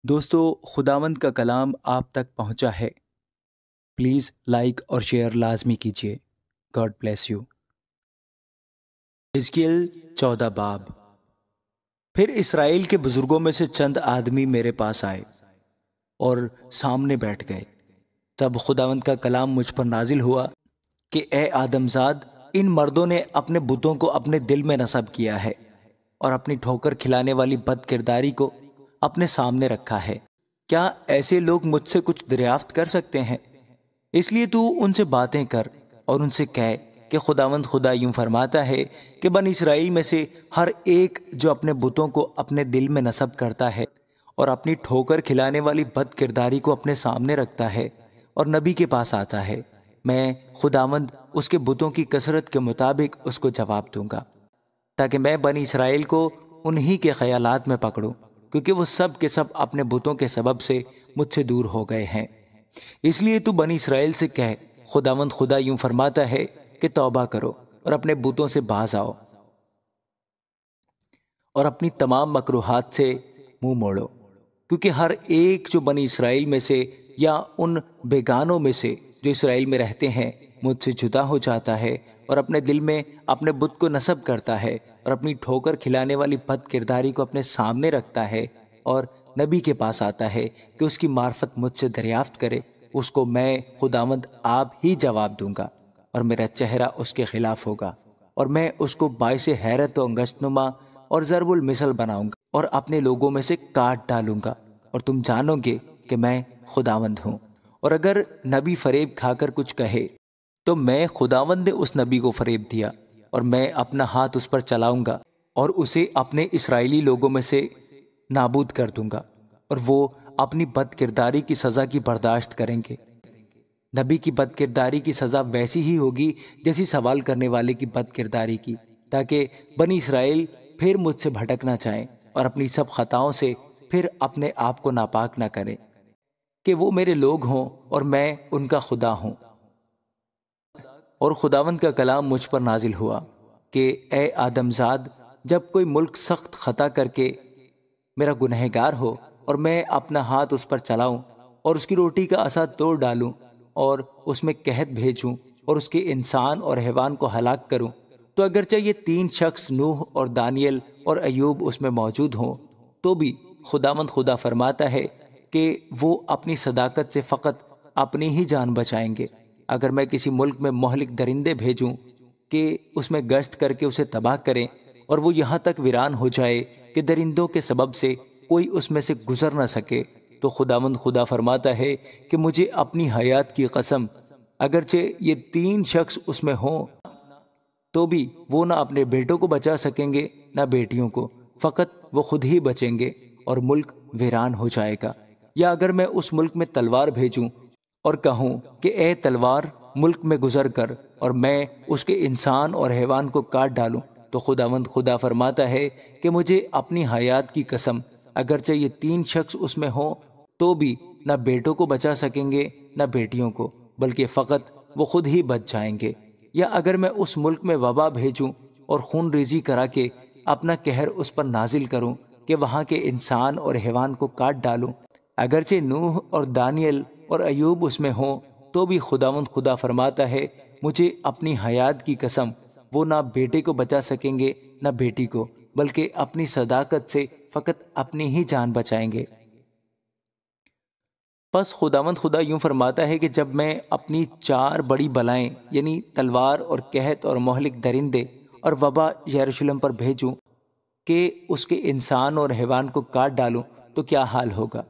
دوستو، خداوند کا کلام آپ تک پہنچا ہے۔ پلیز لائک اور شیئر لازمی کیجیے۔ God bless you. حزقیل 14 باب۔ پھر اسرائیل کے بزرگوں میں سے چند آدمی میرے پاس آئے اور سامنے بیٹھ گئے۔ تب خداوند کا کلام مجھ پر نازل ہوا کہ اے آدم زاد، ان مردوں نے اپنے بتوں کو اپنے دل میں نصب کیا ہے اور اپنی ٹھوکر کھلانے والی بد کرداری کو اپنے سامنے رکھا ہے۔ کیا ایسے لوگ مجھ سے کچھ دریافت کر سکتے ہیں؟ اس لیے تو ان سے باتیں کر اور ان سے کہہ کہ خداوند خدا یوں فرماتا ہے کہ بنی اسرائیل میں سے ہر ایک جو اپنے بتوں کو اپنے دل میں نصب کرتا ہے اور اپنی ٹھوکر کھلانے والی بد کرداری کو اپنے سامنے رکھتا ہے اور نبی کے پاس آتا ہے، میں خداوند اس کے بتوں کی کثرت کے مطابق اس کو جواب دوں گا، تاکہ میں بنی اسرائیل کو انہی کے خیالات میں پکڑوں، کیونکہ وہ سب کے سب اپنے بتوں کے سبب سے مجھ سے دور ہو گئے ہیں۔ اس لیے تو بنی اسرائیل سے کہہ، خداوند خدا یوں فرماتا ہے کہ توبہ کرو اور اپنے بتوں سے باز آؤ اور اپنی تمام مکروہات سے منہ موڑو، کیونکہ ہر ایک جو بنی اسرائیل میں سے یا ان بیگانوں میں سے جو اسرائیل میں رہتے ہیں مجھ سے جدا ہو جاتا ہے اور اپنے دل میں اپنے بت کو نصب کرتا ہے اور اپنی ٹھوکر کھلانے والی بد کرداری کو اپنے سامنے رکھتا ہے اور نبی کے پاس آتا ہے کہ اس کی معرفت مجھ سے دریافت کرے، اس کو میں خداوند آپ ہی جواب دوں گا، اور میرا چہرہ اس کے خلاف ہوگا، اور میں اس کو باعث حیرت و انگشت نما اور ضرب المثل بناؤں گا اور اپنے لوگوں میں سے کاٹ ڈالوں گا، اور تم جانو گے کہ میں خداوند ہوں۔ اور اگر نبی فریب کھا کر کچھ کہے تو میں خداوند نے اس نبی کو فریب دیا، اور میں اپنا ہاتھ اس پر چلاؤں گا اور اسے اپنے اسرائیلی لوگوں میں سے نابود کر دوں گا، اور وہ اپنی بد کرداری کی سزا کی برداشت کریں گے۔ نبی کی بد کرداری کی سزا ویسی ہی ہوگی جیسی سوال کرنے والے کی بد کرداری کی، تاکہ بنی اسرائیل پھر مجھ سے بھٹک نہ جائیں اور اپنی سب خطاؤں سے پھر اپنے آپ کو ناپاک نہ کریں، کہ وہ میرے لوگ ہوں اور میں ان کا خدا ہوں۔ اور خداوند کا کلام مجھ پر نازل ہوا کہ اے آدم زاد، جب کوئی ملک سخت خطا کر کے میرا گنہگار ہو اور میں اپنا ہاتھ اس پر چلاؤں اور اس کی روٹی کا عصا توڑ ڈالوں اور اس میں قحط بھیجوں اور اس کے انسان اور حیوان کو ہلاک کروں، تو اگرچہ یہ 3 شخص نوح اور دانیل اور ایوب اس میں موجود ہوں، تو بھی خداوند خدا فرماتا ہے کہ وہ اپنی صداقت سے فقط اپنی ہی جان بچائیں گے۔ اگر میں کسی ملک میں مہلک درندے بھیجوں کہ اس میں گشت کر کے اسے تباہ کریں اور وہ یہاں تک ویران ہو جائے کہ درندوں کے سبب سے کوئی اس میں سے گزر نہ سکے، تو خداوند خدا فرماتا ہے کہ مجھے اپنی حیات کی قسم، اگرچہ یہ 3 شخص اس میں ہوں تو بھی وہ نہ اپنے بیٹوں کو بچا سکیں گے نہ بیٹیوں کو، فقط وہ خود ہی بچیں گے اور ملک ویران ہو جائے گا۔ یا اگر میں اس ملک میں تلوار بھیجوں اور کہوں کہ اے تلوار ملک میں گزر کر، اور میں اس کے انسان اور حیوان کو کاٹ ڈالوں، تو خداوند خدا فرماتا ہے کہ مجھے اپنی حیات کی قسم، اگرچہ یہ 3 شخص اس میں ہوں تو بھی نہ بیٹوں کو بچا سکیں گے نہ بیٹیوں کو، بلکہ فقط وہ خود ہی بچ جائیں گے۔ یا اگر میں اس ملک میں وبا بھیجوں اور خون ریزی کرا کے اپنا قہر اس پر نازل کروں کہ وہاں کے انسان اور حیوان کو کاٹ ڈالوں، اگرچہ نوح اور دانیل اور ایوب اس میں ہوں تو بھی خداوند خدا فرماتا ہے مجھے اپنی حیات کی قسم، وہ نہ بیٹے کو بچا سکیں گے نہ بیٹی کو، بلکہ اپنی صداقت سے فقط اپنی ہی جان بچائیں گے۔ پس خداوند خدا یوں فرماتا ہے کہ جب میں اپنی 4 بڑی بلائیں یعنی تلوار اور قحط اور مہلک درندے اور وبا یروشلم پر بھیجوں کہ اس کے انسان اور حیوان کو کاٹ ڈالوں، تو کیا حال ہوگا؟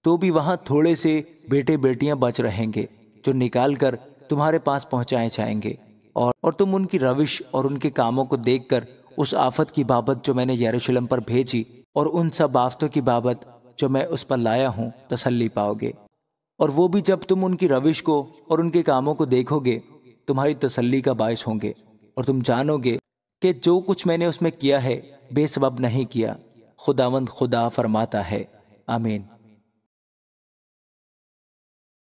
تو بھی وہاں تھوڑے سے بیٹے بیٹیاں بچ رہیں گے جو نکال کر تمہارے پاس پہنچائے جائیں گے، اور تم ان کی روش اور ان کے کاموں کو دیکھ کر اس آفت کی بابت جو میں نے یروشلم پر بھیجی اور ان سب آفتوں کی بابت جو میں اس پر لایا ہوں تسلی پاؤ گے۔ اور وہ بھی جب تم ان کی روش کو اور ان کے کاموں کو دیکھو گے تمہاری تسلی کا باعث ہوں گے، اور تم جانو گے کہ جو کچھ میں نے اس میں کیا ہے بے سبب نہیں کیا، خداوند خدا فرماتا ہے۔ آمین۔